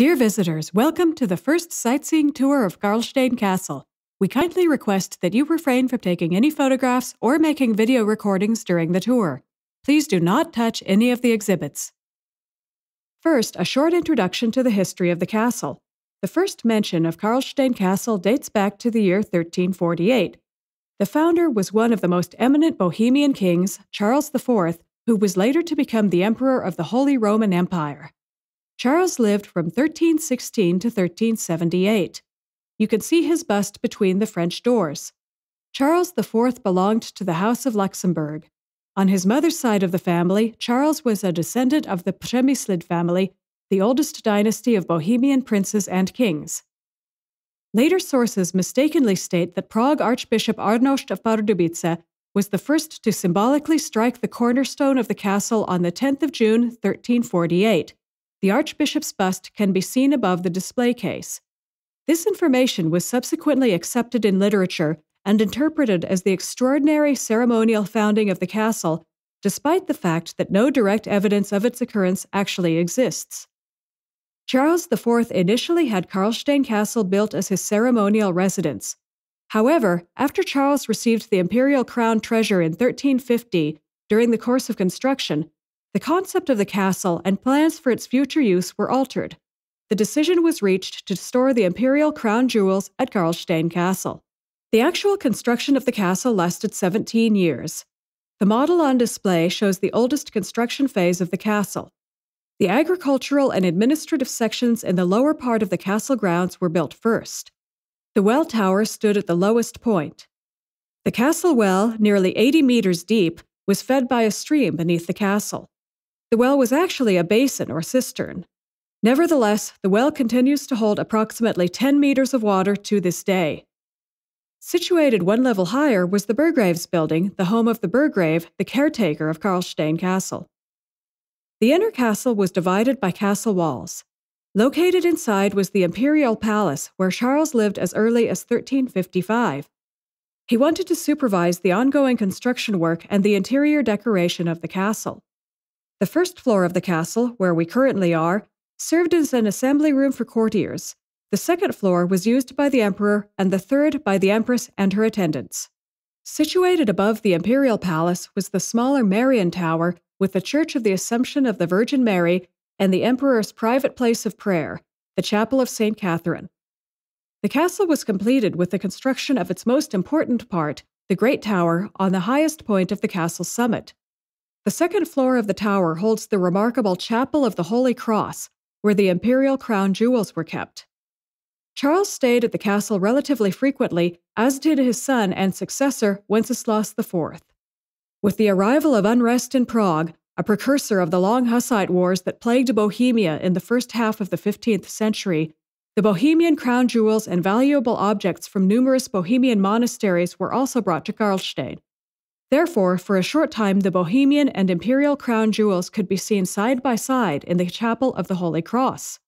Dear visitors, welcome to the first sightseeing tour of Karlstejn Castle. We kindly request that you refrain from taking any photographs or making video recordings during the tour. Please do not touch any of the exhibits. First, a short introduction to the history of the castle. The first mention of Karlstejn Castle dates back to the year 1348. The founder was one of the most eminent Bohemian kings, Charles IV, who was later to become the Emperor of the Holy Roman Empire. Charles lived from 1316 to 1378. You can see his bust between the French doors. Charles IV belonged to the House of Luxembourg. On his mother's side of the family, Charles was a descendant of the Przemyslid family, the oldest dynasty of Bohemian princes and kings. Later sources mistakenly state that Prague Archbishop Arnošt of Pardubice was the first to symbolically strike the cornerstone of the castle on the 10th of June, 1348. The Archbishop's bust can be seen above the display case. This information was subsequently accepted in literature and interpreted as the extraordinary ceremonial founding of the castle, despite the fact that no direct evidence of its occurrence actually exists. Charles IV initially had Karlstejn Castle built as his ceremonial residence. However, after Charles received the imperial crown treasure in 1350, during the course of construction, the concept of the castle and plans for its future use were altered. The decision was reached to store the imperial crown jewels at Karlstejn Castle. The actual construction of the castle lasted 17 years. The model on display shows the oldest construction phase of the castle. The agricultural and administrative sections in the lower part of the castle grounds were built first. The well tower stood at the lowest point. The castle well, nearly 80 meters deep, was fed by a stream beneath the castle. The well was actually a basin or cistern. Nevertheless, the well continues to hold approximately 10 meters of water to this day. Situated one level higher was the Burgraves building, the home of the Burgrave, the caretaker of Karlstejn Castle. The inner castle was divided by castle walls. Located inside was the imperial palace, where Charles lived as early as 1355. He wanted to supervise the ongoing construction work and the interior decoration of the castle. The first floor of the castle, where we currently are, served as an assembly room for courtiers. The second floor was used by the emperor, and the third by the empress and her attendants. Situated above the imperial palace was the smaller Marian Tower with the Church of the Assumption of the Virgin Mary and the emperor's private place of prayer, the Chapel of St. Catherine. The castle was completed with the construction of its most important part, the Great Tower, on the highest point of the castle's summit. The second floor of the tower holds the remarkable Chapel of the Holy Cross, where the imperial crown jewels were kept. Charles stayed at the castle relatively frequently, as did his son and successor, Wenceslas IV. With the arrival of unrest in Prague, a precursor of the long Hussite wars that plagued Bohemia in the first half of the 15th century, the Bohemian crown jewels and valuable objects from numerous Bohemian monasteries were also brought to Karlstejn. Therefore, for a short time, the Bohemian and imperial crown jewels could be seen side by side in the Chapel of the Holy Cross.